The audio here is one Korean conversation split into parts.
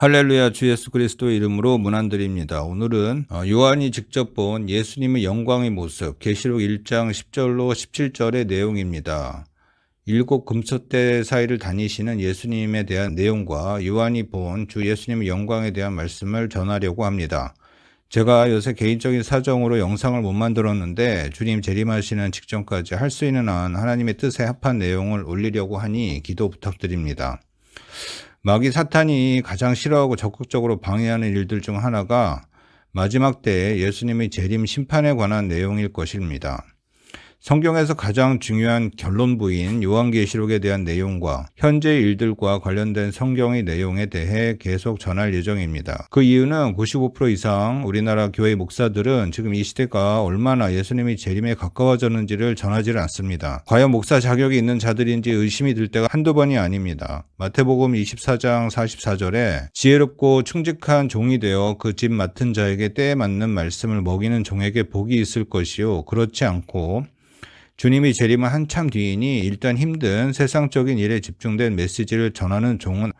할렐루야. 주 예수 그리스도의 이름으로 문안드립니다. 오늘은 요한이 직접 본 예수님의 영광의 모습, 계시록 1장 10절로 17절의 내용입니다. 7 금토대 사이를 다니시는 예수님에 대한 내용과 요한이 본 주 예수님의 영광에 대한 말씀을 전하려고 합니다. 제가 요새 개인적인 사정으로 영상을 못 만들었는데 주님 재림하시는 직전까지 할 수 있는 한 하나님의 뜻에 합한 내용을 올리려고 하니 기도 부탁드립니다. 마귀 사탄이 가장 싫어하고 적극적으로 방해하는 일들 중 하나가 마지막 때에 예수님의 재림 심판에 관한 내용일 것입니다. 성경에서 가장 중요한 결론부인 요한계시록에 대한 내용과 현재 일들과 관련된 성경의 내용에 대해 계속 전할 예정입니다. 그 이유는 95% 이상 우리나라 교회 목사들은 지금 이 시대가 얼마나 예수님의 재림에 가까워졌는지를 전하지를 않습니다. 과연 목사 자격이 있는 자들인지 의심이 들 때가 한두 번이 아닙니다. 마태복음 24장 44절에 지혜롭고 충직한 종이 되어 그 집 맡은 자에게 때에 맞는 말씀을 먹이는 종에게 복이 있을 것이요, 그렇지 않고 주님이 재림은 한참 뒤이니 일단 힘든 세상적인 일에 집중된 메시지를 전하는 종은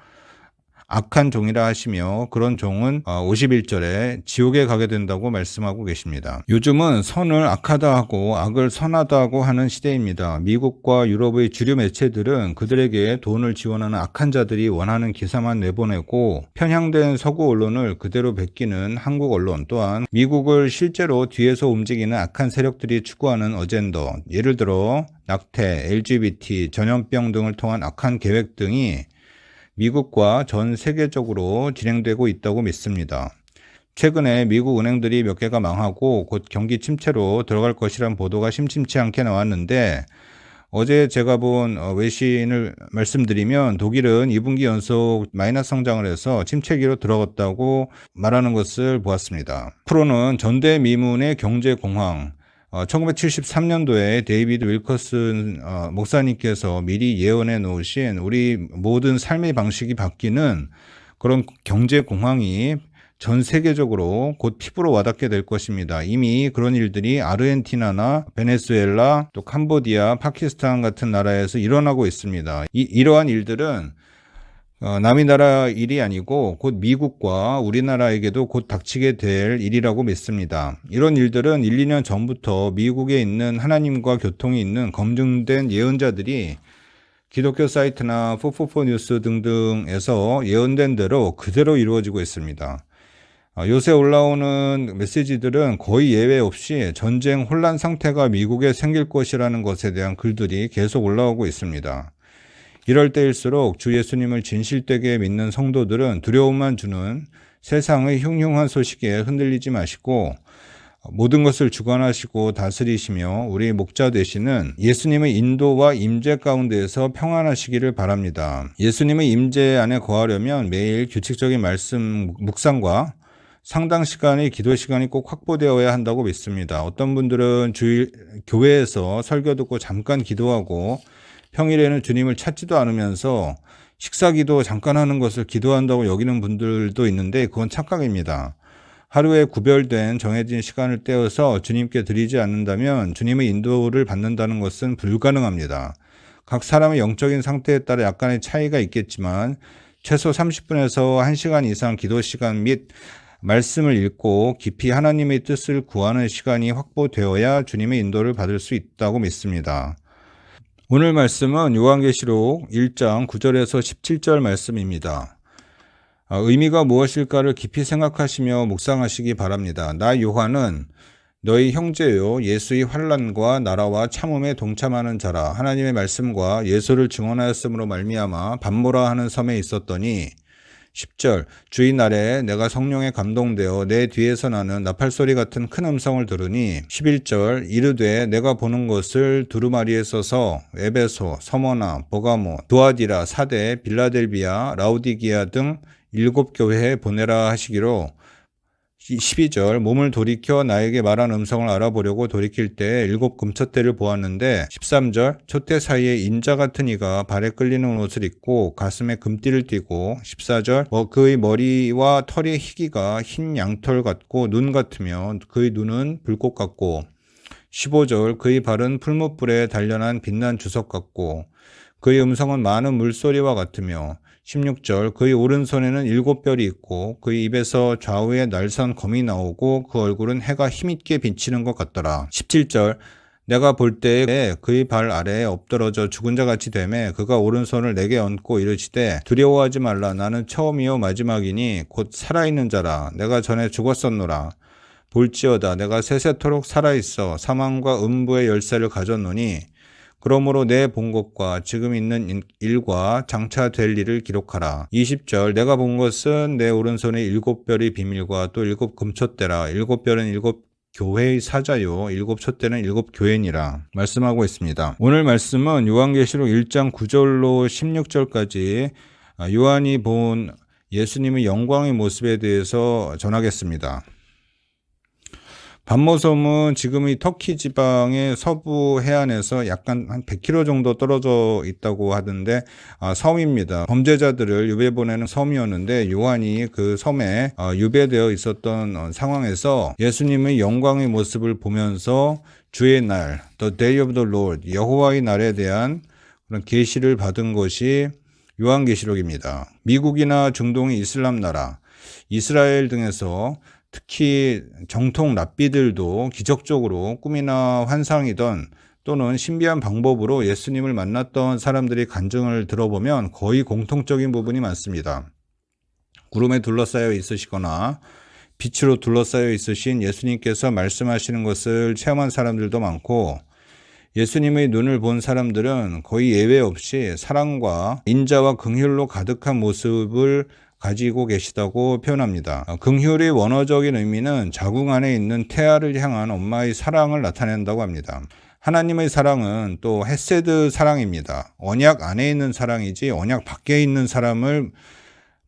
악한 종이라 하시며, 그런 종은 51절에 지옥에 가게 된다고 말씀하고 계십니다. 요즘은 선을 악하다 하고 악을 선하다 하고 하는 시대입니다. 미국과 유럽의 주류 매체들은 그들에게 돈을 지원하는 악한 자들이 원하는 기사만 내보내고, 편향된 서구 언론을 그대로 베끼는 한국 언론, 또한 미국을 실제로 뒤에서 움직이는 악한 세력들이 추구하는 어젠더, 예를 들어 낙태, LGBT, 전염병 등을 통한 악한 계획 등이 미국과 전 세계적으로 진행되고 있다고 믿습니다. 최근에 미국 은행들이 몇 개가 망하고 곧 경기 침체로 들어갈 것이란 보도가 심심치 않게 나왔는데, 어제 제가 본 외신을 말씀드리면 독일은 2분기 연속 마이너스 성장을 해서 침체기로 들어갔다고 말하는 것을 보았습니다. 프로는 전대미문의 경제공황, 1973년도에 데이비드 윌커슨 목사님께서 미리 예언해 놓으신 우리 모든 삶의 방식이 바뀌는 그런 경제 공황이 전 세계적으로 곧 피부로 와닿게 될 것입니다. 이미 그런 일들이 아르헨티나나 베네수엘라, 또 캄보디아, 파키스탄 같은 나라에서 일어나고 있습니다. 이러한 일들은 남의 나라 일이 아니고 곧 미국과 우리나라에게도 곧 닥치게 될 일이라고 믿습니다. 이런 일들은 1, 2년 전부터 미국에 있는 하나님과 교통이 있는 검증된 예언자들이 기독교 사이트나 444 뉴스 등등에서 예언된 대로 그대로 이루어지고 있습니다. 요새 올라오는 메시지들은 거의 예외 없이 전쟁 혼란 상태가 미국에 생길 것이라는 것에 대한 글들이 계속 올라오고 있습니다. 이럴 때일수록 주 예수님을 진실되게 믿는 성도들은 두려움만 주는 세상의 흉흉한 소식에 흔들리지 마시고 모든 것을 주관하시고 다스리시며 우리 목자 되시는 예수님의 인도와 임재 가운데에서 평안하시기를 바랍니다. 예수님의 임재 안에 거하려면 매일 규칙적인 말씀 묵상과 상당 시간의 기도 시간이 꼭 확보되어야 한다고 믿습니다. 어떤 분들은 주일 교회에서 설교 듣고 잠깐 기도하고 평일에는 주님을 찾지도 않으면서 식사기도 잠깐 하는 것을 기도한다고 여기는 분들도 있는데, 그건 착각입니다. 하루에 구별된 정해진 시간을 떼어서 주님께 드리지 않는다면 주님의 인도를 받는다는 것은 불가능합니다. 각 사람의 영적인 상태에 따라 약간의 차이가 있겠지만 최소 30분에서 1시간 이상 기도 시간 및 말씀을 읽고 깊이 하나님의 뜻을 구하는 시간이 확보되어야 주님의 인도를 받을 수 있다고 믿습니다. 오늘 말씀은 요한계시록 1장 9절에서 17절 말씀입니다. 의미가 무엇일까를 깊이 생각하시며 묵상하시기 바랍니다. 나 요한은 너희 형제요 예수의 환난과 나라와 참음에 동참하는 자라. 하나님의 말씀과 예수를 증언하였으므로 말미암아 밤모라 하는 섬에 있었더니, 10절 주의 날에 내가 성령에 감동되어 내 뒤에서 나는 나팔소리 같은 큰 음성을 들으니, 11절 이르되 내가 보는 것을 두루마리에 써서 에베소, 서머나, 버가모, 도아디라, 사데, 빌라델비아, 라우디기아 등 7 교회에 보내라 하시기로, 12절 몸을 돌이켜 나에게 말한 음성을 알아보려고 돌이킬 때 7 금텟대를 보았는데, 13절 촛대 사이에 인자 같은 이가 발에 끌리는 옷을 입고 가슴에 금띠를 띠고, 14절 그의 머리와 털의 희기가 흰 양털 같고 눈 같으며 그의 눈은 불꽃 같고, 15절 그의 발은 풀무불에 단련한 빛난 주석 같고 그의 음성은 많은 물소리와 같으며, 16절 그의 오른손에는 7별이 있고 그의 입에서 좌우에 날선 검이 나오고 그 얼굴은 해가 힘있게 비치는 것 같더라. 17절 내가 볼 때에 그의 발 아래에 엎드러져 죽은 자같이 되매 그가 오른손을 내게 얹고 이르시되 두려워하지 말라. 나는 처음이요 마지막이니 곧 살아있는 자라. 내가 전에 죽었었노라. 볼지어다 내가 세세토록 살아있어 사망과 음부의 열쇠를 가졌노니 그러므로 내 본 것과 지금 있는 일과 장차 될 일을 기록하라. 20절 내가 본 것은 내 오른손에 7별의 비밀과 또 7 금촛대라. 7별은 7 교회의 사자요 7 촛대는 7 교회니라 말씀하고 있습니다. 오늘 말씀은 요한계시록 1장 9절로 16절까지 요한이 본 예수님의 영광의 모습에 대해서 전하겠습니다. 반모섬은 지금의 터키 지방의 서부 해안에서 약간 한 100km 정도 떨어져 있다고 하던데 섬입니다. 범죄자들을 유배보내는 섬이었는데 요한이 그 섬에 유배되어 있었던 상황에서 예수님의 영광의 모습을 보면서 주의 날, The Day of the Lord, 여호와의 날에 대한 그런 계시를 받은 것이 요한계시록입니다. 미국이나 중동의 이슬람 나라, 이스라엘 등에서 특히 정통 랍비들도 기적적으로 꿈이나 환상이던 또는 신비한 방법으로 예수님을 만났던 사람들이 간증을 들어보면 거의 공통적인 부분이 많습니다. 구름에 둘러싸여 있으시거나 빛으로 둘러싸여 있으신 예수님께서 말씀하시는 것을 체험한 사람들도 많고 예수님의 눈을 본 사람들은 거의 예외 없이 사랑과 인자와 긍휼로 가득한 모습을 가지고 계시다고 표현합니다. 긍휼의 원어적인 의미는 자궁 안에 있는 태아를 향한 엄마의 사랑을 나타낸다고 합니다. 하나님의 사랑은 또 헤세드 사랑입니다. 언약 안에 있는 사랑이지 언약 밖에 있는 사람을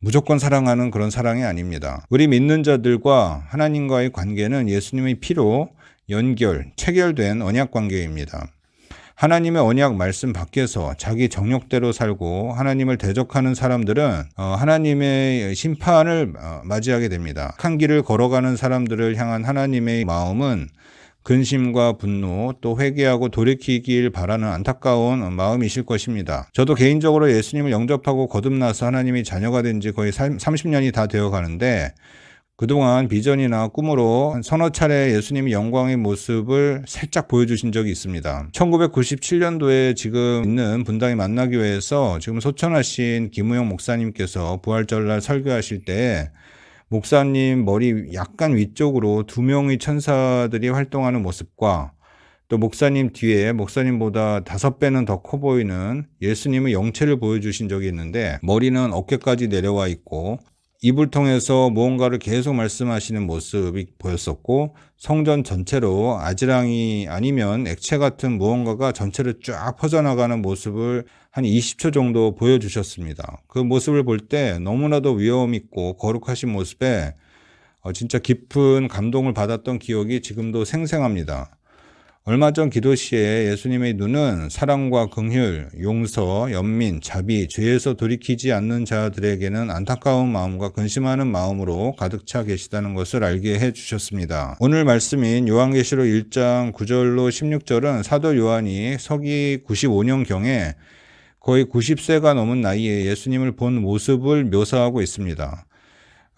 무조건 사랑하는 그런 사랑이 아닙니다. 우리 믿는 자들과 하나님과의 관계는 예수님의 피로 체결된 언약 관계입니다. 하나님의 언약 말씀 밖에서 자기 정욕대로 살고 하나님을 대적하는 사람들은 하나님의 심판을 맞이하게 됩니다. 한 길을 걸어가는 사람들을 향한 하나님의 마음은 근심과 분노 또 회개하고 돌이키길 바라는 안타까운 마음이실 것입니다. 저도 개인적으로 예수님을 영접하고 거듭나서 하나님의 자녀가 된 지 거의 30년이 다 되어 가는데 그동안 비전이나 꿈으로 서너 차례 예수님의 영광의 모습을 살짝 보여주신 적이 있습니다. 1997년도에 지금 있는 분당의 만나교회에서 지금 소천하신 김우영 목사님께서 부활절날 설교하실 때 목사님 머리 약간 위쪽으로 2명의 천사들이 활동하는 모습과 또 목사님 뒤에 목사님보다 5배는 더 커 보이는 예수님의 영체를 보여주신 적이 있는데 머리는 어깨까지 내려와 있고 입을 통해서 무언가를 계속 말씀하시는 모습이 보였었고 성전 전체로 아지랑이 아니면 액체 같은 무언가가 전체로 쫙 퍼져나가는 모습을 한 20초 정도 보여주셨습니다. 그 모습을 볼 때 너무나도 위엄 있고 거룩하신 모습에 진짜 깊은 감동을 받았던 기억이 지금도 생생합니다. 얼마 전 기도 시에 예수님의 눈은 사랑과 긍휼, 용서, 연민, 자비, 죄에서 돌이키지 않는 자들에게는 안타까운 마음과 근심하는 마음으로 가득 차 계시다는 것을 알게 해주셨습니다. 오늘 말씀인 요한계시록 1장 9절로 16절은 사도 요한이 서기 95년경에 거의 90세가 넘은 나이에 예수님을 본 모습을 묘사하고 있습니다.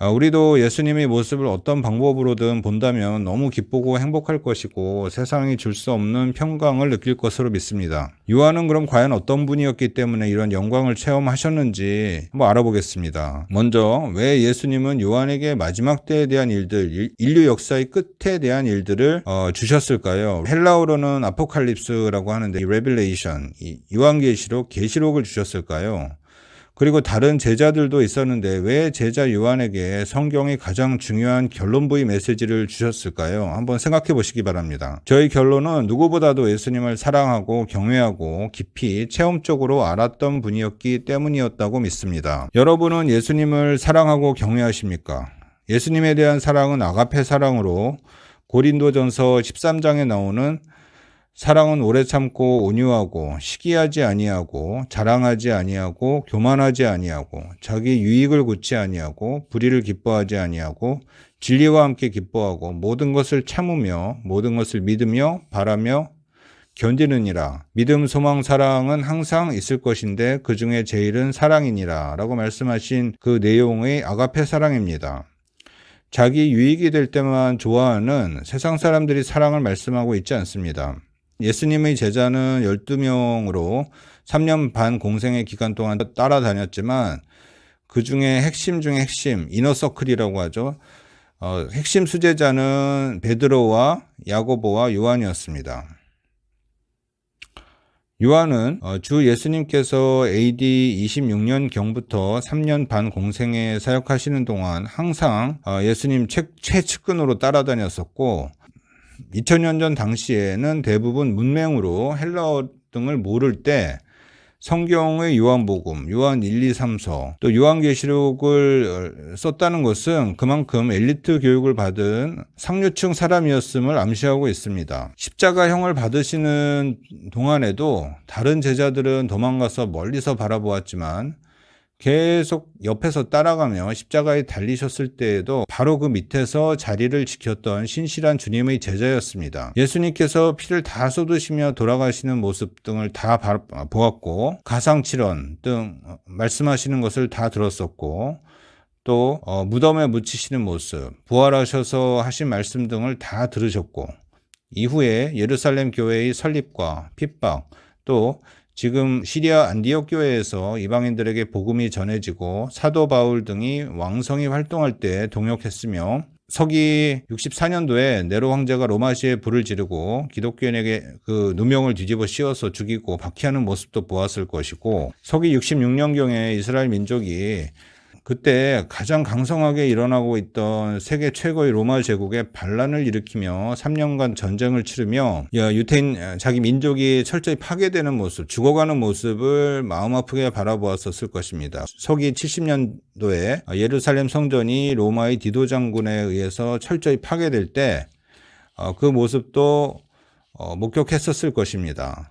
우리도 예수님의 모습을 어떤 방법으로든 본다면 너무 기쁘고 행복할 것이고 세상이 줄 수 없는 평강을 느낄 것으로 믿습니다. 요한은 그럼 과연 어떤 분이었기 때문에 이런 영광을 체험하셨는지 한번 알아보겠습니다. 먼저 왜 예수님은 요한에게 마지막 때에 대한 일들, 인류 역사의 끝에 대한 일들을 주셨을까요? 헬라어로는 아포칼립스라고 하는데 이 레빌레이션, 이 요한계시록, 계시록을 주셨을까요? 그리고 다른 제자들도 있었는데 왜 제자 요한에게 성경의 가장 중요한 결론부의 메시지를 주셨을까요? 한번 생각해 보시기 바랍니다. 저희 결론은 누구보다도 예수님을 사랑하고 경외하고 깊이 체험적으로 알았던 분이었기 때문이었다고 믿습니다. 여러분은 예수님을 사랑하고 경외하십니까? 예수님에 대한 사랑은 아가페 사랑으로 고린도전서 13장에 나오는 사랑은 오래 참고 온유하고 시기하지 아니하고 자랑하지 아니하고 교만하지 아니하고 자기 유익을 굳지 아니하고 불의를 기뻐하지 아니하고 진리와 함께 기뻐하고 모든 것을 참으며 모든 것을 믿으며 바라며 견디느니라. 믿음, 소망, 사랑은 항상 있을 것인데 그 중에 제일은 사랑이니라 라고 말씀하신 그 내용의 아가페 사랑입니다. 자기 유익이 될 때만 좋아하는 세상 사람들이 사랑을 말씀하고 있지 않습니다. 예수님의 제자는 12명으로 3년 반 공생의 기간 동안 따라다녔지만 그 중에 핵심 중에 핵심, 이너서클이라고 하죠. 핵심 수제자는 베드로와 야고보와 요한이었습니다. 요한은 주 예수님께서 AD 26년경부터 3년 반 공생에 사역하시는 동안 항상 예수님 최측근으로 따라다녔었고 2000년 전 당시에는 대부분 문맹으로 헬라어 등을 모를 때 성경의 요한복음, 요한 1, 2, 3서, 또 요한계시록을 썼다는 것은 그만큼 엘리트 교육을 받은 상류층 사람이었음을 암시하고 있습니다. 십자가형을 받으시는 동안에도 다른 제자들은 도망가서 멀리서 바라보았지만 계속 옆에서 따라가며 십자가에 달리셨을 때에도 바로 그 밑에서 자리를 지켰던 신실한 주님의 제자였습니다. 예수님께서 피를 다 쏟으시며 돌아가시는 모습 등을 다 보았고 가상칠언 등 말씀하시는 것을 다 들었었고 또 무덤에 묻히시는 모습, 부활하셔서 하신 말씀 등을 다 들으셨고 이후에 예루살렘 교회의 설립과 핍박 또 지금 시리아 안디옥 교회에서 이방인들에게 복음이 전해지고 사도 바울 등이 왕성히 활동할 때 동역했으며 서기 64년도에 네로 황제가 로마시에 불을 지르고 기독교인에게 그 누명을 뒤집어 씌워서 죽이고 박해하는 모습도 보았을 것이고 서기 66년경에 이스라엘 민족이 그때 가장 강성하게 일어나고 있던 세계 최고의 로마 제국에 반란을 일으키며 3년간 전쟁을 치르며 유태인 자기 민족이 철저히 파괴되는 모습, 죽어가는 모습을 마음 아프게 바라보았었을 것입니다. 서기 70년도에 예루살렘 성전이 로마의 디도 장군에 의해서 철저히 파괴될 때 그 모습도 목격했었을 것입니다.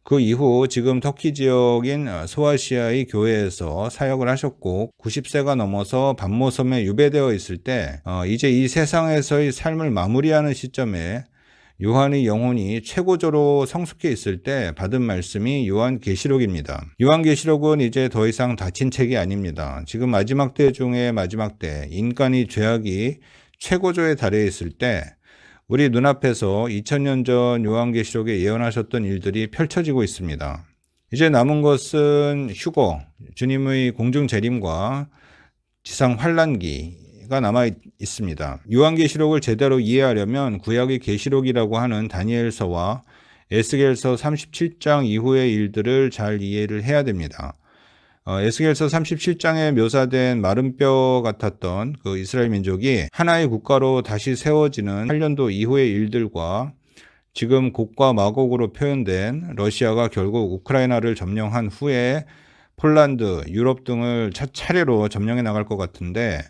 그 이후 지금 터키 지역인 소아시아의 교회에서 사역을 하셨고 90세가 넘어서 반모섬에 유배되어 있을 때 이제 이 세상에서의 삶을 마무리하는 시점에 요한의 영혼이 최고조로 성숙해 있을 때 받은 말씀이 요한계시록입니다. 요한계시록은 이제 더 이상 닫힌 책이 아닙니다. 지금 마지막 때 중에 마지막 때 인간의 죄악이 최고조에 달해 있을 때 우리 눈앞에서 2000년 전 요한계시록에 예언하셨던 일들이 펼쳐지고 있습니다. 이제 남은 것은 휴거, 주님의 공중 재림과 지상 환란기가 남아 있습니다. 요한계시록을 제대로 이해하려면 구약의 계시록이라고 하는 다니엘서와 에스겔서 37장 이후의 일들을 잘 이해를 해야 됩니다. 에스겔서 37장에 묘사된 마른 뼈 같았던 그 이스라엘 민족이 하나의 국가로 다시 세워지는 8년도 이후의 일들과 지금 곡과 마곡으로 표현된 러시아가 결국 우크라이나를 점령한 후에 폴란드, 유럽 등을 차례로 점령해 나갈 것 같은데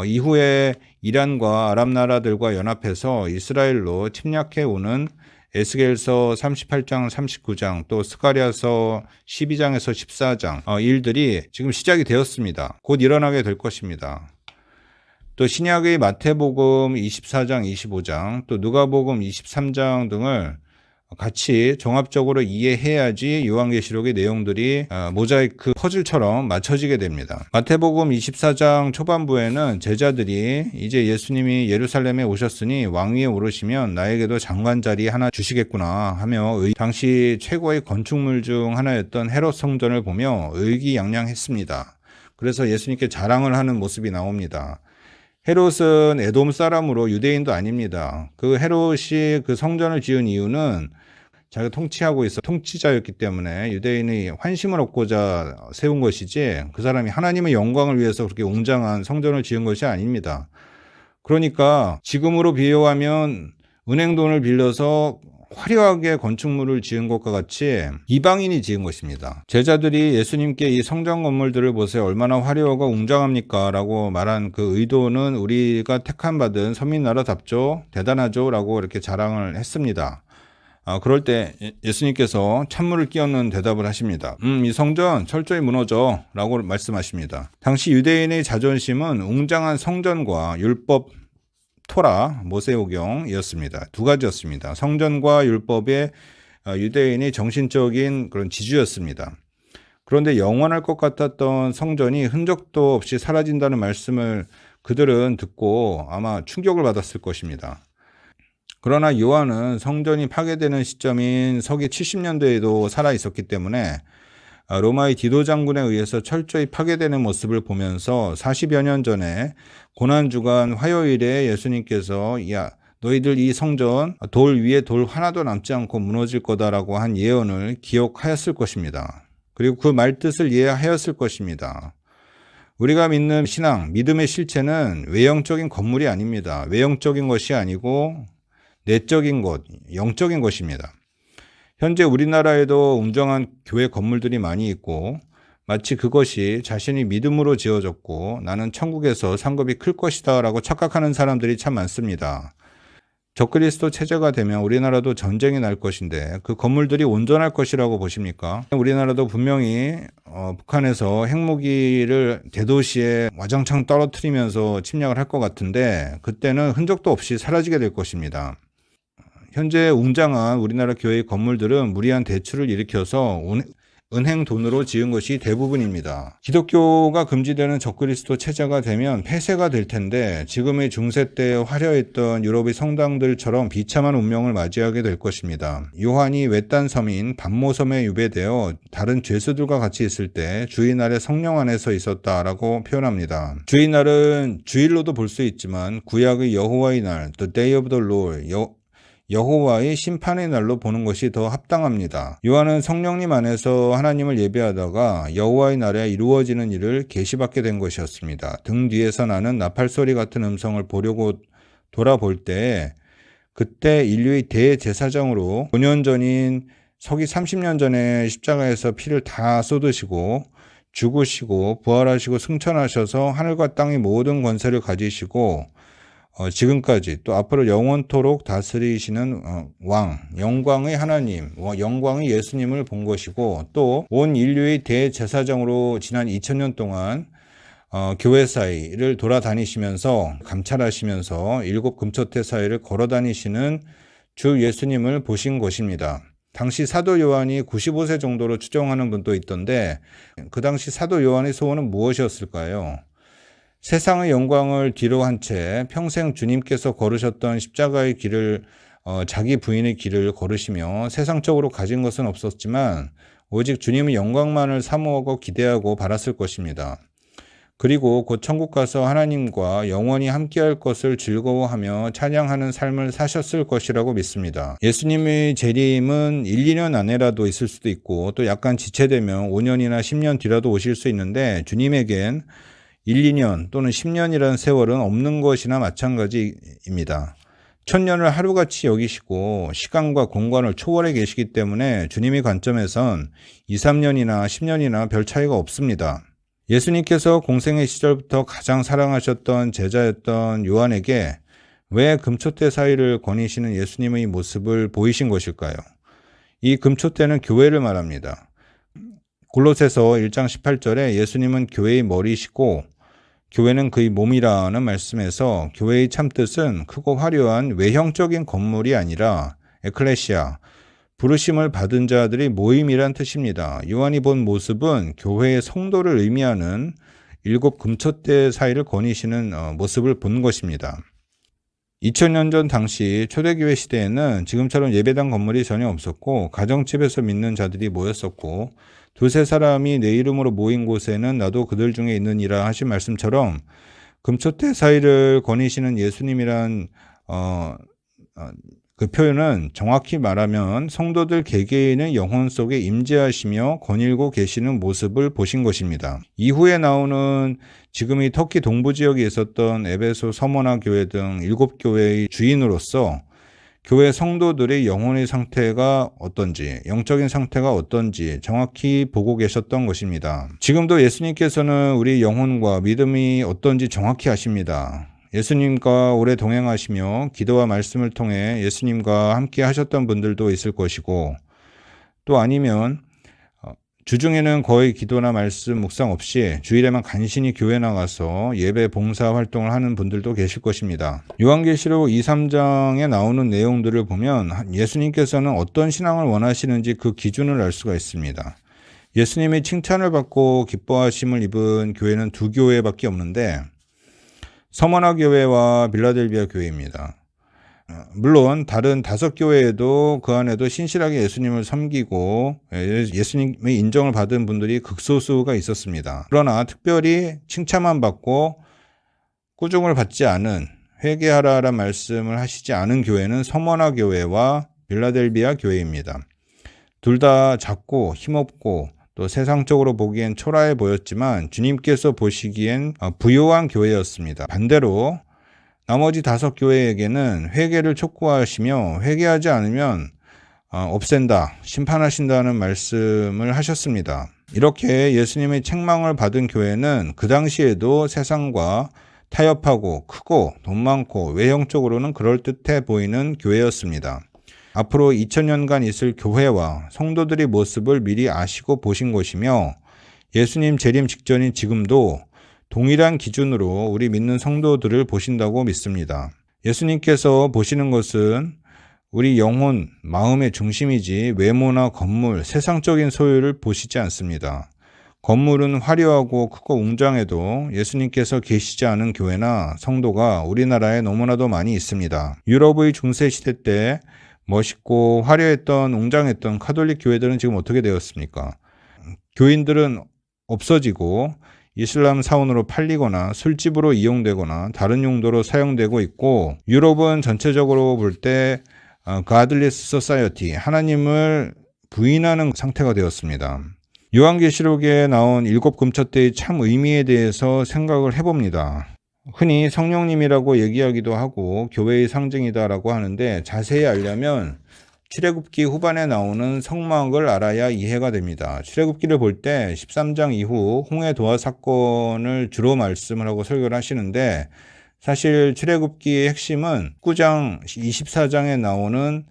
이후에 이란과 아랍 나라들과 연합해서 이스라엘로 침략해 오는 에스겔서 38장, 39장, 또 스가랴서 12장에서 14장 일들이 지금 시작이 되었습니다. 곧 일어나게 될 것입니다. 또 신약의 마태복음 24장, 25장, 또 누가복음 23장 등을 같이 종합적으로 이해해야지 요한계시록의 내용들이 모자이크 퍼즐처럼 맞춰지게 됩니다. 마태복음 24장 초반부에는 제자들이 이제 예수님이 예루살렘에 오셨으니 왕 위에 오르시면 나에게도 장관 자리 하나 주시겠구나 하며 당시 최고의 건축물 중 하나였던 헤롯 성전을 보며 의기양양했습니다. 그래서 예수님께 자랑을 하는 모습이 나옵니다. 헤롯은 에돔 사람으로 유대인도 아닙니다. 그 헤롯이 그 성전을 지은 이유는 자기가 통치하고 있어 통치자였기 때문에 유대인의 환심을 얻고자 세운 것이지 그 사람이 하나님의 영광을 위해서 그렇게 웅장한 성전을 지은 것이 아닙니다. 그러니까 지금으로 비유하면 은행 돈을 빌려서 화려하게 건축물을 지은 것과 같이 이방인이 지은 것입니다. 제자들이 예수님께 이 성전 건물들을 보세요. 얼마나 화려하고 웅장합니까? 라고 말한 그 의도는 우리가 택함받은 선민나라답죠. 대단하죠. 라고 이렇게 자랑을 했습니다. 그럴 때 예수님께서 찬물을 끼얹는 대답을 하십니다. 이 성전 철저히 무너져 라고 말씀하십니다. 당시 유대인의 자존심은 웅장한 성전과 율법 토라, 모세오경이었습니다. 두 가지였습니다. 성전과 율법의 유대인의 정신적인 그런 지주였습니다. 그런데 영원할 것 같았던 성전이 흔적도 없이 사라진다는 말씀을 그들은 듣고 아마 충격을 받았을 것입니다. 그러나 요한은 성전이 파괴되는 시점인 서기 70년대에도 살아 있었기 때문에 로마의 디도 장군에 의해서 철저히 파괴되는 모습을 보면서 40여 년 전에 고난주간 화요일에 예수님께서 야 너희들 이 성전 돌 위에 돌 하나도 남지 않고 무너질 거다라고 한 예언을 기억하였을 것입니다. 그리고 그 말뜻을 이해하였을 것입니다. 우리가 믿는 신앙, 믿음의 실체는 외형적인 건물이 아닙니다. 외형적인 것이 아니고 내적인 것, 영적인 것입니다. 현재 우리나라에도 웅장한 교회 건물들이 많이 있고 마치 그것이 자신이 믿음으로 지어졌고 나는 천국에서 상급이 클 것이다 라고 착각하는 사람들이 참 많습니다. 적그리스도 체제가 되면 우리나라도 전쟁이 날 것인데 그 건물들이 온전할 것이라고 보십니까? 우리나라도 분명히 북한에서 핵무기를 대도시에 와장창 떨어뜨리면서 침략을 할 것 같은데 그때는 흔적도 없이 사라지게 될 것입니다. 현재 웅장한 우리나라 교회의 건물들은 무리한 대출을 일으켜서 은행 돈으로 지은 것이 대부분입니다. 기독교가 금지되는 적그리스도 체제가 되면 폐쇄가 될 텐데 지금의 중세 때 화려했던 유럽의 성당들처럼 비참한 운명을 맞이하게 될 것입니다. 요한이 외딴 섬인 반모섬에 유배되어 다른 죄수들과 같이 있을 때 주일날에 성령 안에서 있었다라고 표현합니다. 주일날은 주일로도 볼 수 있지만 구약의 여호와의 날, The Day of the Lord, 여호와의 심판의 날로 보는 것이 더 합당합니다. 요한은 성령님 안에서 하나님을 예배하다가 여호와의 날에 이루어지는 일을 계시받게 된 것이었습니다. 등 뒤에서 나는 나팔소리 같은 음성을 보려고 돌아볼 때 그때 인류의 대제사장으로 5년 전인 서기 30년 전에 십자가에서 피를 다 쏟으시고 죽으시고 부활하시고 승천하셔서 하늘과 땅의 모든 권세를 가지시고 지금까지 또 앞으로 영원토록 다스리시는 왕, 영광의 하나님, 영광의 예수님을 본 것이고 또 온 인류의 대제사장으로 지난 2000년 동안 교회 사이를 돌아다니시면서 감찰하시면서 7 금초대 사이를 걸어다니시는 주 예수님을 보신 것입니다. 당시 사도 요한이 95세 정도로 추정하는 분도 있던데 그 당시 사도 요한의 소원은 무엇이었을까요? 세상의 영광을 뒤로 한 채 평생 주님께서 걸으셨던 십자가의 길을 자기 부인의 길을 걸으시며 세상적으로 가진 것은 없었지만 오직 주님의 영광만을 사모하고 기대하고 바랐을 것입니다. 그리고 곧 천국 가서 하나님과 영원히 함께할 것을 즐거워하며 찬양하는 삶을 사셨을 것이라고 믿습니다. 예수님의 재림은 1, 2년 안에라도 있을 수도 있고 또 약간 지체되면 5년이나 10년 뒤라도 오실 수 있는데 주님에겐 1, 2년 또는 10년이라는 세월은 없는 것이나 마찬가지입니다. 천년을 하루같이 여기시고 시간과 공간을 초월해 계시기 때문에 주님의 관점에선 2, 3년이나 10년이나 별 차이가 없습니다. 예수님께서 공생의 시절부터 가장 사랑하셨던 제자였던 요한에게 왜 금초대 사이를 거니시는 예수님의 모습을 보이신 것일까요? 이 금초대는 교회를 말합니다. 골로새서 1장 18절에 예수님은 교회의 머리시고 교회는 그의 몸이라는 말씀에서 교회의 참뜻은 크고 화려한 외형적인 건물이 아니라 에클레시아, 부르심을 받은 자들의 모임이란 뜻입니다. 요한이 본 모습은 교회의 성도를 의미하는 7 금초대 사이를 거니시는 모습을 본 것입니다. 2000년 전 당시 초대교회 시대에는 지금처럼 예배당 건물이 전혀 없었고 가정집에서 믿는 자들이 모였었고 두세 사람이 내 이름으로 모인 곳에는 나도 그들 중에 있느니라 하신 말씀처럼 금초대 사이를 거니시는 예수님이란 그 표현은 정확히 말하면 성도들 개개인의 영혼 속에 임재하시며 거닐고 계시는 모습을 보신 것입니다. 이후에 나오는 지금의 터키 동부 지역에 있었던 에베소 서머나 교회 등 7교회의 주인으로서 교회 성도들의 영혼의 상태가 어떤지, 영적인 상태가 어떤지 정확히 보고 계셨던 것입니다. 지금도 예수님께서는 우리 영혼과 믿음이 어떤지 정확히 아십니다. 예수님과 오래 동행하시며 기도와 말씀을 통해 예수님과 함께 하셨던 분들도 있을 것이고 또 아니면 주중에는 거의 기도나 말씀, 묵상 없이 주일에만 간신히 교회 나가서 예배 봉사 활동을 하는 분들도 계실 것입니다. 요한계시록 2, 3장에 나오는 내용들을 보면 예수님께서는 어떤 신앙을 원하시는지 그 기준을 알 수가 있습니다. 예수님이 칭찬을 받고 기뻐하심을 입은 교회는 두 교회밖에 없는데 서머나 교회와 빌라델비아 교회입니다. 물론 다른 5교회에도 그 안에도 신실하게 예수님을 섬기고 예수님의 인정을 받은 분들이 극소수가 있었습니다. 그러나 특별히 칭찬만 받고 꾸중을 받지 않은, 회개하라라는 말씀을 하시지 않은 교회는 서머나 교회와 빌라델비아 교회입니다. 둘 다 작고 힘없고 또 세상적으로 보기엔 초라해 보였지만 주님께서 보시기엔 부요한 교회였습니다. 반대로 나머지 5교회에게는 회개를 촉구하시며 회개하지 않으면 없앤다, 심판하신다는 말씀을 하셨습니다. 이렇게 예수님의 책망을 받은 교회는 그 당시에도 세상과 타협하고 크고 돈 많고 외형적으로는 그럴듯해 보이는 교회였습니다. 앞으로 2000년간 있을 교회와 성도들의 모습을 미리 아시고 보신 것이며 예수님 재림 직전인 지금도 동일한 기준으로 우리 믿는 성도들을 보신다고 믿습니다. 예수님께서 보시는 것은 우리 영혼, 마음의 중심이지 외모나 건물, 세상적인 소유를 보시지 않습니다. 건물은 화려하고 크고 웅장해도 예수님께서 계시지 않은 교회나 성도가 우리나라에 너무나도 많이 있습니다. 유럽의 중세시대 때 멋있고 화려했던 웅장했던 카톨릭 교회들은 지금 어떻게 되었습니까? 교인들은 없어지고 이슬람 사원으로 팔리거나 술집으로 이용되거나 다른 용도로 사용되고 있고, 유럽은 전체적으로 볼 때 Godless Society, 하나님을 부인하는 상태가 되었습니다. 요한계시록에 나온 7 금첫대의 참 의미에 대해서 생각을 해봅니다. 흔히 성령님이라고 얘기하기도 하고 교회의 상징이다라고 하는데 자세히 알려면 출애굽기 후반에 나오는 성막을 알아야 이해가 됩니다. 출애굽기를 볼 때 13장 이후 홍해 도화 사건을 주로 말씀을 하고 설교를 하시는데 사실 출애굽기의 핵심은 9장 24장에 나오는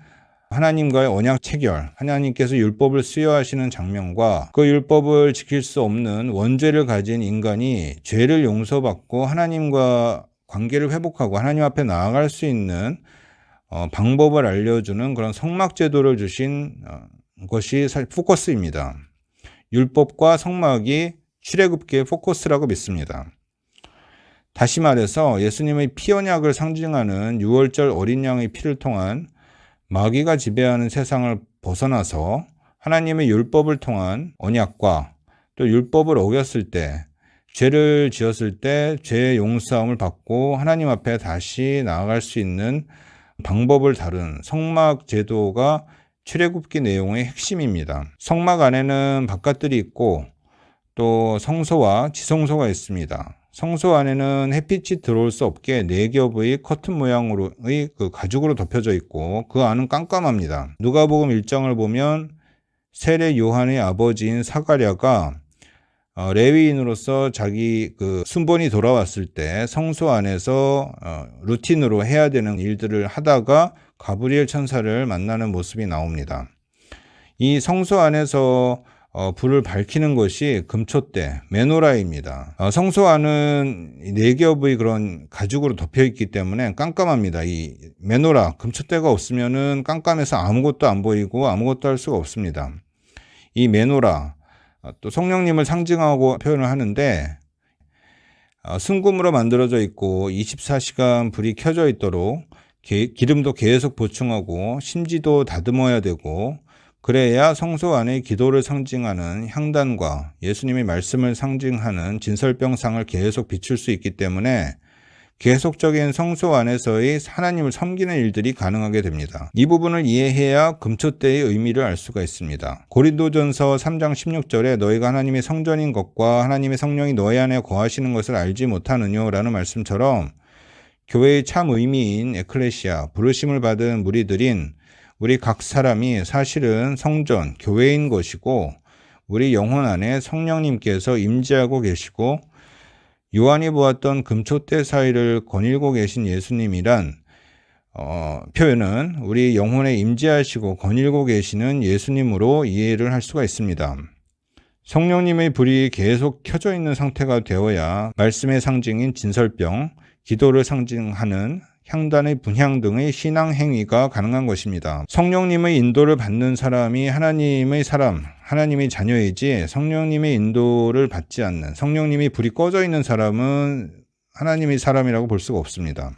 하나님과의 언약 체결, 하나님께서 율법을 수여하시는 장면과 그 율법을 지킬 수 없는 원죄를 가진 인간이 죄를 용서받고 하나님과 관계를 회복하고 하나님 앞에 나아갈 수 있는 방법을 알려주는 그런 성막 제도를 주신 것이 포커스입니다. 율법과 성막이 출애굽기의 포커스라고 믿습니다. 다시 말해서 예수님의 피 언약을 상징하는 6월절 어린 양의 피를 통한 마귀가 지배하는 세상을 벗어나서 하나님의 율법을 통한 언약과 또 율법을 어겼을 때, 죄를 지었을 때 죄의 용서함을 받고 하나님 앞에 다시 나아갈 수 있는 방법을 다룬 성막 제도가 출애굽기 내용의 핵심입니다. 성막 안에는 바깥들이 있고 또 성소와 지성소가 있습니다. 성소 안에는 햇빛이 들어올 수 없게 4겹의 커튼 모양으로의 가죽으로 덮여져 있고 그 안은 깜깜합니다. 누가복음 1장을 보면 세례 요한의 아버지인 사가랴가 레위인으로서 자기 순번이 돌아왔을 때 성소 안에서 루틴으로 해야 되는 일들을 하다가 가브리엘 천사를 만나는 모습이 나옵니다. 이 성소 안에서 불을 밝히는 것이 금촛대, 메노라입니다. 성소 안은 4겹의 그런 가죽으로 덮여 있기 때문에 깜깜합니다. 이 메노라, 금촛대가 없으면은 깜깜해서 아무것도 안 보이고 아무것도 할 수가 없습니다. 이 메노라, 또 성령님을 상징하고 표현을 하는데 순금으로 만들어져 있고 24시간 불이 켜져 있도록 기름도 계속 보충하고 심지도 다듬어야 되고 그래야 성소 안에 기도를 상징하는 향단과 예수님의 말씀을 상징하는 진설병상을 계속 비출 수 있기 때문에 계속적인 성소 안에서의 하나님을 섬기는 일들이 가능하게 됩니다. 이 부분을 이해해야 금촛대의 의미를 알 수가 있습니다. 고린도전서 3장 16절에 너희가 하나님의 성전인 것과 하나님의 성령이 너희 안에 거하시는 것을 알지 못하느뇨 라는 말씀처럼 교회의 참 의미인 에클레시아, 부르심을 받은 무리들인 우리 각 사람이 사실은 성전, 교회인 것이고 우리 영혼 안에 성령님께서 임재하고 계시고 요한이 보았던 금촛대 사이를 거닐고 계신 예수님이란 표현은 우리 영혼에 임재하시고 거닐고 계시는 예수님으로 이해를 할 수가 있습니다. 성령님의 불이 계속 켜져 있는 상태가 되어야 말씀의 상징인 진설병, 기도를 상징하는 향단의 분향 등의 신앙 행위가 가능한 것입니다. 성령님의 인도를 받는 사람이 하나님의 사람, 하나님의 자녀이지 성령님의 인도를 받지 않는, 성령님이 불이 꺼져 있는 사람은 하나님의 사람이라고 볼 수가 없습니다.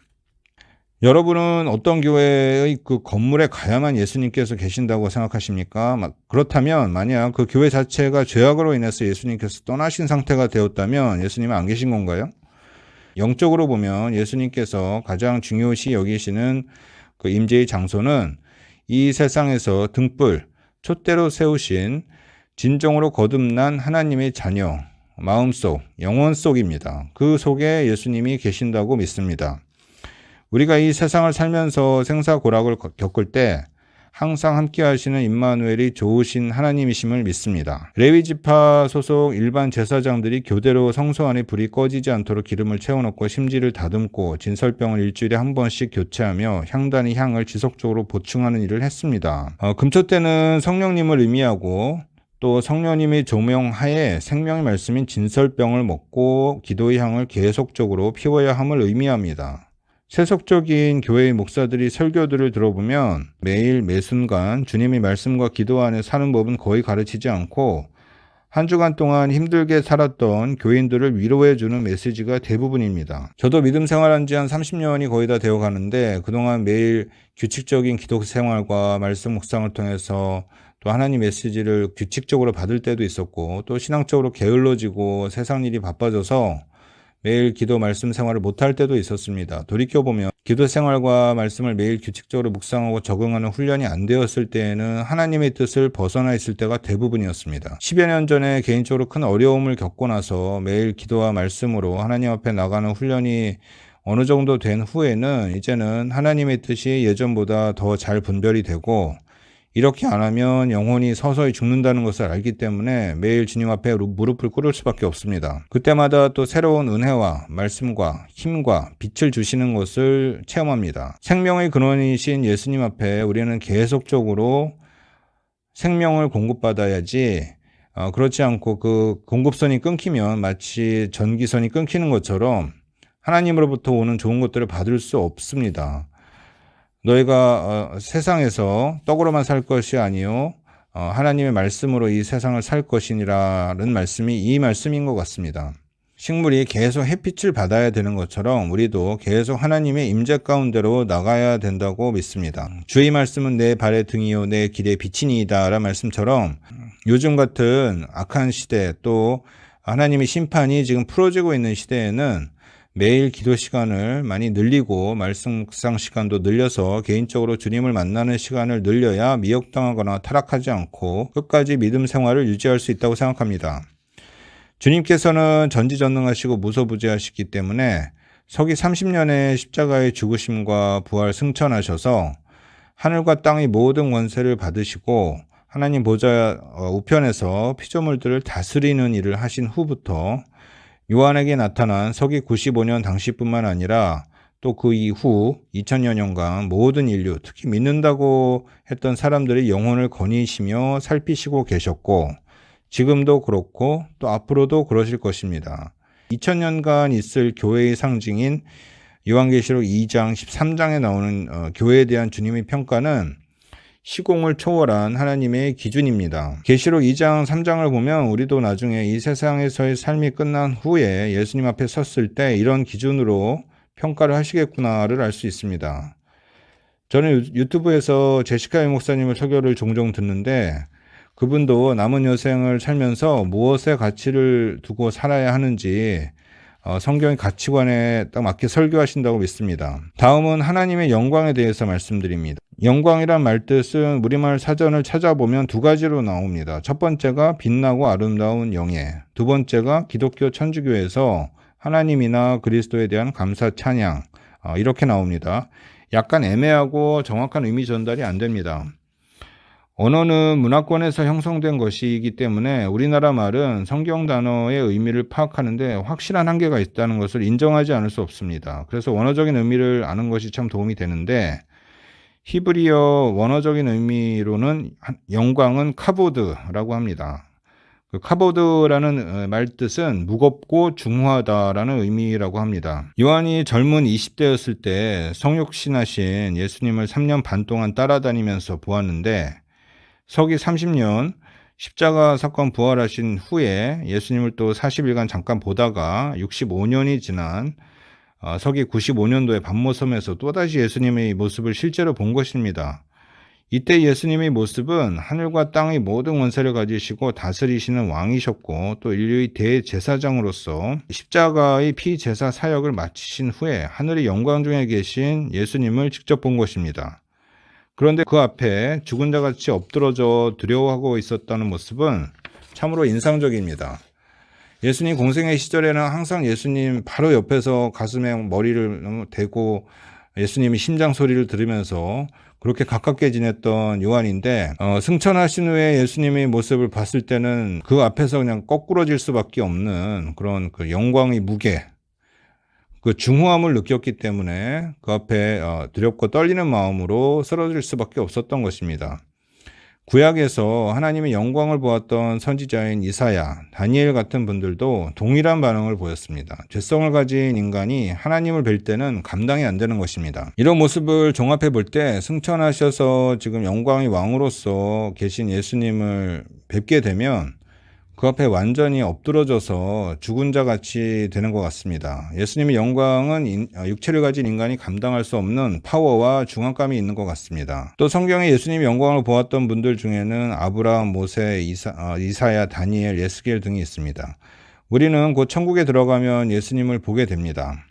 여러분은 어떤 교회의 그 건물에 가야만 예수님께서 계신다고 생각하십니까? 그렇다면 만약 그 교회 자체가 죄악으로 인해서 예수님께서 떠나신 상태가 되었다면 예수님은 안 계신 건가요? 영적으로 보면 예수님께서 가장 중요시 여기시는 그 임재의 장소는 이 세상에서 등불, 촛대로 세우신 진정으로 거듭난 하나님의 자녀, 마음속, 영혼 속입니다. 그 속에 예수님이 계신다고 믿습니다. 우리가 이 세상을 살면서 생사고락을 겪을 때 항상 함께 하시는 임마누엘이 좋으신 하나님이심을 믿습니다. 레위 지파 소속 일반 제사장들이 교대로 성소 안에 불이 꺼지지 않도록 기름을 채워놓고 심지를 다듬고 진설병을 일주일에 한 번씩 교체하며 향단의 향을 지속적으로 보충하는 일을 했습니다. 금초 때는 성령님을 의미하고 또 성령님의 조명하에 생명의 말씀인 진설병을 먹고 기도의 향을 계속적으로 피워야 함을 의미합니다. 세속적인 교회의 목사들이 설교들을 들어보면 매일 매순간 주님의 말씀과 기도 안에 사는 법은 거의 가르치지 않고 한 주간 동안 힘들게 살았던 교인들을 위로해주는 메시지가 대부분입니다. 저도 믿음 생활한 지 한 30년이 거의 다 되어 가는데 그동안 매일 규칙적인 기도 생활과 말씀 묵상을 통해서 또 하나님 메시지를 규칙적으로 받을 때도 있었고 또 신앙적으로 게을러지고 세상 일이 바빠져서 매일 기도 말씀 생활을 못할 때도 있었습니다. 돌이켜보면 기도 생활과 말씀을 매일 규칙적으로 묵상하고 적응하는 훈련이 안 되었을 때에는 하나님의 뜻을 벗어나 있을 때가 대부분이었습니다. 10여 년 전에 개인적으로 큰 어려움을 겪고 나서 매일 기도와 말씀으로 하나님 앞에 나가는 훈련이 어느 정도 된 후에는 이제는 하나님의 뜻이 예전보다 더 잘 분별이 되고 이렇게 안 하면 영혼이 서서히 죽는다는 것을 알기 때문에 매일 주님 앞에 무릎을 꿇을 수밖에 없습니다. 그때마다 또 새로운 은혜와 말씀과 힘과 빛을 주시는 것을 체험합니다. 생명의 근원이신 예수님 앞에 우리는 계속적으로 생명을 공급받아야지 그렇지 않고 그 공급선이 끊기면 마치 전기선이 끊기는 것처럼 하나님으로부터 오는 좋은 것들을 받을 수 없습니다. 너희가 세상에서 떡으로만 살 것이 아니요 하나님의 말씀으로 이 세상을 살 것이니라는 말씀이 이 말씀인 것 같습니다. 식물이 계속 햇빛을 받아야 되는 것처럼 우리도 계속 하나님의 임재 가운데로 나가야 된다고 믿습니다. 주의 말씀은 내 발의 등이요 내 길의 빛이니이다 라는 말씀처럼 요즘 같은 악한 시대 또 하나님의 심판이 지금 풀어지고 있는 시대에는 매일 기도 시간을 많이 늘리고 말씀 묵상 시간도 늘려서 개인적으로 주님을 만나는 시간을 늘려야 미혹당하거나 타락하지 않고 끝까지 믿음 생활을 유지할 수 있다고 생각합니다. 주님께서는 전지전능하시고 무소부재하시기 때문에 서기 30년의 십자가의 죽으심과 부활 승천하셔서 하늘과 땅의 모든 권세를 받으시고 하나님 보좌 우편에서 피조물들을 다스리는 일을 하신 후부터 요한에게 나타난 서기 95년 당시뿐만 아니라 또 그 이후 2000여 년간 모든 인류, 특히 믿는다고 했던 사람들의 영혼을 거니시며 살피시고 계셨고 지금도 그렇고 또 앞으로도 그러실 것입니다. 2000년간 있을 교회의 상징인 요한계시록 2장 13장에 나오는 교회에 대한 주님의 평가는 시공을 초월한 하나님의 기준입니다. 계시록 2장 3장을 보면 우리도 나중에 이 세상에서의 삶이 끝난 후에 예수님 앞에 섰을 때 이런 기준으로 평가를 하시겠구나를 알 수 있습니다. 저는 유튜브에서 제시카 목사님의 설교를 종종 듣는데 그분도 남은 여생을 살면서 무엇에 가치를 두고 살아야 하는지 성경의 가치관에 딱 맞게 설교하신다고 믿습니다. 다음은 하나님의 영광에 대해서 말씀드립니다. 영광이란 말뜻은 우리말 사전을 찾아보면 두 가지로 나옵니다. 첫 번째가 빛나고 아름다운 영예, 두 번째가 기독교 천주교에서 하나님이나 그리스도에 대한 감사 찬양 이렇게 나옵니다. 약간 애매하고 정확한 의미 전달이 안 됩니다. 언어는 문화권에서 형성된 것이기 때문에 우리나라 말은 성경 단어의 의미를 파악하는데 확실한 한계가 있다는 것을 인정하지 않을 수 없습니다. 그래서 원어적인 의미를 아는 것이 참 도움이 되는데 히브리어 원어적인 의미로는 영광은 카보드라고 합니다. 그 카보드라는 말 뜻은 무겁고 중후하다라는 의미라고 합니다. 요한이 젊은 20대였을 때 성육신하신 예수님을 3년 반 동안 따라다니면서 보았는데 서기 30년 십자가 사건 부활하신 후에 예수님을 또 40일간 잠깐 보다가 65년이 지난 서기 95년도에 밤모섬에서 또다시 예수님의 모습을 실제로 본 것입니다. 이때 예수님의 모습은 하늘과 땅의 모든 권세를 가지시고 다스리시는 왕이셨고 또 인류의 대제사장으로서 십자가의 피제사 사역을 마치신 후에 하늘의 영광 중에 계신 예수님을 직접 본 것입니다. 그런데 그 앞에 죽은 자같이 엎드러져 두려워하고 있었다는 모습은 참으로 인상적입니다. 예수님 공생의 시절에는 항상 예수님 바로 옆에서 가슴에 머리를 대고 예수님이 심장 소리를 들으면서 그렇게 가깝게 지냈던 요한인데 승천하신 후에 예수님의 모습을 봤을 때는 그 앞에서 그냥 거꾸러질 수밖에 없는 그런 그 영광의 무게, 그 중후함을 느꼈기 때문에 그 앞에 두렵고 떨리는 마음으로 쓰러질 수밖에 없었던 것입니다. 구약에서 하나님의 영광을 보았던 선지자인 이사야, 다니엘 같은 분들도 동일한 반응을 보였습니다. 죄성을 가진 인간이 하나님을 뵐 때는 감당이 안 되는 것입니다. 이런 모습을 종합해 볼 때 승천하셔서 지금 영광의 왕으로서 계신 예수님을 뵙게 되면 그 앞에 완전히 엎드러져서 죽은 자 같이 되는 것 같습니다. 예수님의 영광은 육체를 가진 인간이 감당할 수 없는 파워와 중압감이 있는 것 같습니다. 또 성경에 예수님의 영광을 보았던 분들 중에는 아브라함, 모세, 이사야, 다니엘, 예스겔 등이 있습니다. 우리는 곧 천국에 들어가면 예수님을 보게 됩니다.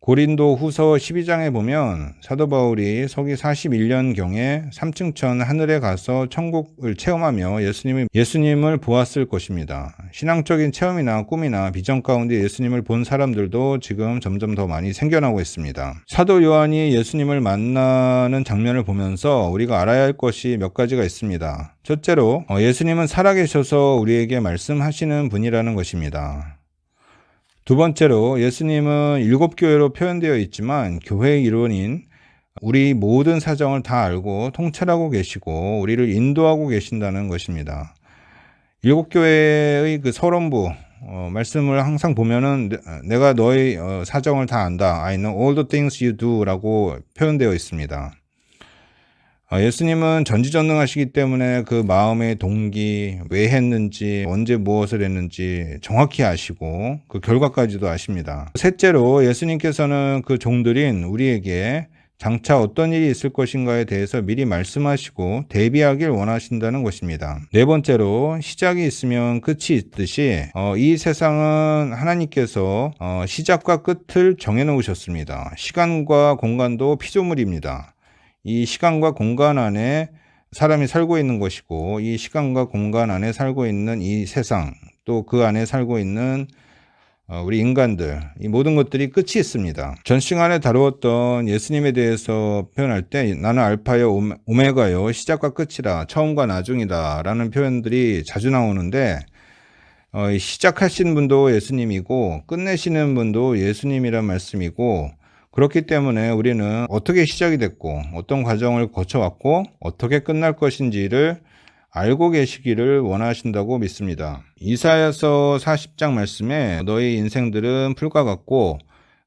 고린도 후서 12장에 보면 사도 바울이 서기 41년경에 3층 천 하늘에 가서 천국을 체험하며 예수님을 보았을 것입니다. 신앙적인 체험이나 꿈이나 비전 가운데 예수님을 본 사람들도 지금 점점 더 많이 생겨나고 있습니다. 사도 요한이 예수님을 만나는 장면을 보면서 우리가 알아야 할 것이 몇 가지가 있습니다. 첫째로 예수님은 살아계셔서 우리에게 말씀하시는 분이라는 것입니다. 두 번째로 예수님은 7교회로 표현되어 있지만 교회의 일원인 우리 모든 사정을 다 알고 통찰하고 계시고 우리를 인도하고 계신다는 것입니다. 7교회의 그 서론부 말씀을 항상 보면은 내가 너의 사정을 다 안다. I know all the things you do 라고 표현되어 있습니다. 예수님은 전지전능하시기 때문에 그 마음의 동기, 왜 했는지, 언제 무엇을 했는지 정확히 아시고 그 결과까지도 아십니다. 셋째로 예수님께서는 그 종들인 우리에게 장차 어떤 일이 있을 것인가에 대해서 미리 말씀하시고 대비하길 원하신다는 것입니다. 네 번째로 시작이 있으면 끝이 있듯이 이 세상은 하나님께서 시작과 끝을 정해놓으셨습니다. 시간과 공간도 피조물입니다. 이 시간과 공간 안에 사람이 살고 있는 것이고 이 시간과 공간 안에 살고 있는 이 세상 또 그 안에 살고 있는 우리 인간들 이 모든 것들이 끝이 있습니다. 전 시간에 다루었던 예수님에 대해서 표현할 때 나는 알파요 오메가요 시작과 끝이라 처음과 나중이다 라는 표현들이 자주 나오는데 시작하신 분도 예수님이고 끝내시는 분도 예수님이란 말씀이고 그렇기 때문에 우리는 어떻게 시작이 됐고 어떤 과정을 거쳐왔고 어떻게 끝날 것인지를 알고 계시기를 원하신다고 믿습니다. 이사야서 40장 말씀에 너희 인생들은 풀과 같고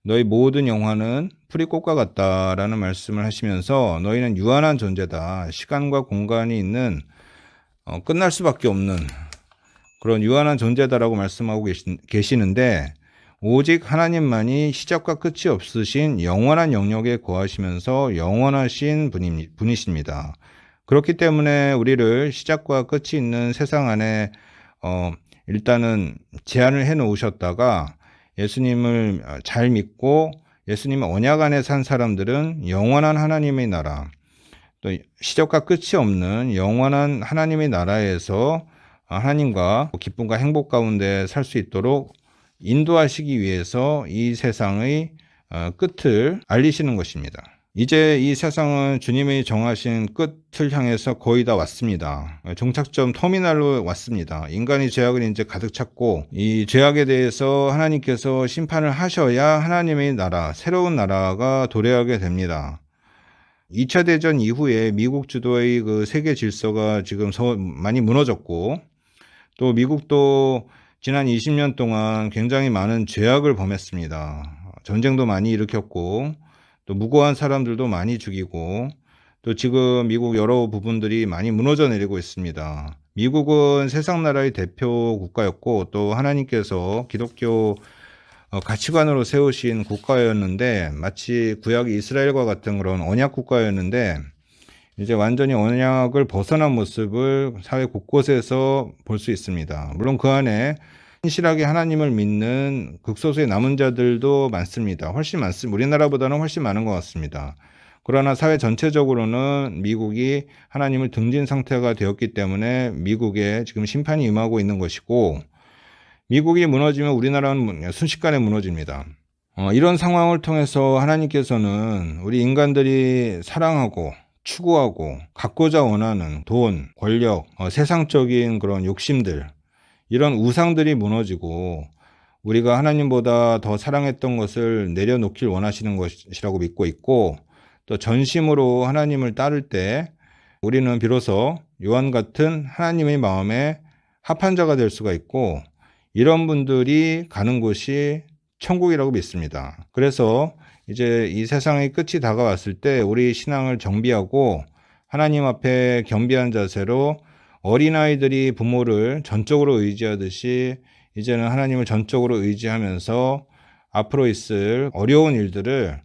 너희 모든 영화는 풀이 꽃과 같다라는 말씀을 하시면서 너희는 유한한 존재다. 시간과 공간이 있는 끝날 수밖에 없는 그런 유한한 존재다라고 말씀하고 계시는데 오직 하나님만이 시작과 끝이 없으신 영원한 영역에 거하시면서 영원하신 분이십니다. 그렇기 때문에 우리를 시작과 끝이 있는 세상 안에 일단은 제한을 해 놓으셨다가 예수님을 잘 믿고 예수님의 언약 안에 산 사람들은 영원한 하나님의 나라, 또 시작과 끝이 없는 영원한 하나님의 나라에서 하나님과 기쁨과 행복 가운데 살 수 있도록 인도하시기 위해서 이 세상의 끝을 알리시는 것입니다. 이제 이 세상은 주님이 정하신 끝을 향해서 거의 다 왔습니다. 종착점 터미널로 왔습니다. 인간의 죄악을 이제 가득 찼고 이 죄악에 대해서 하나님께서 심판을 하셔야 하나님의 나라, 새로운 나라가 도래하게 됩니다. 2차 대전 이후에 미국 주도의 그 세계 질서가 지금 많이 무너졌고 또 미국도 지난 20년 동안 굉장히 많은 죄악을 범했습니다. 전쟁도 많이 일으켰고 또 무고한 사람들도 많이 죽이고 또 지금 미국 여러 부분들이 많이 무너져 내리고 있습니다. 미국은 세상 나라의 대표 국가였고 또 하나님께서 기독교 가치관으로 세우신 국가였는데 마치 구약 이스라엘과 같은 그런 언약 국가였는데 이제 완전히 언약을 벗어난 모습을 사회 곳곳에서 볼 수 있습니다. 물론 그 안에 신실하게 하나님을 믿는 극소수의 남은 자들도 많습니다. 훨씬 많습니다. 우리나라보다는 훨씬 많은 것 같습니다. 그러나 사회 전체적으로는 미국이 하나님을 등진 상태가 되었기 때문에 미국에 지금 심판이 임하고 있는 것이고 미국이 무너지면 우리나라는 순식간에 무너집니다. 이런 상황을 통해서 하나님께서는 우리 인간들이 사랑하고 추구하고 갖고자 원하는 돈, 권력, 세상적인 그런 욕심들, 이런 우상들이 무너지고 우리가 하나님보다 더 사랑했던 것을 내려놓길 원하시는 것이라고 믿고 있고 또 전심으로 하나님을 따를 때 우리는 비로소 요한 같은 하나님의 마음에 합한 자가 될 수가 있고 이런 분들이 가는 곳이 천국이라고 믿습니다. 그래서 이제 이 세상의 끝이 다가왔을 때 우리 신앙을 정비하고 하나님 앞에 겸비한 자세로 어린아이들이 부모를 전적으로 의지하듯이 이제는 하나님을 전적으로 의지하면서 앞으로 있을 어려운 일들을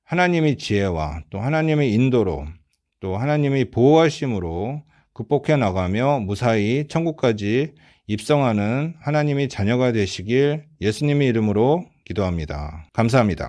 하나님의 지혜와 또 하나님의 인도로 또 하나님의 보호하심으로 극복해 나가며 무사히 천국까지 입성하는 하나님의 자녀가 되시길 예수님의 이름으로 기도합니다. 감사합니다.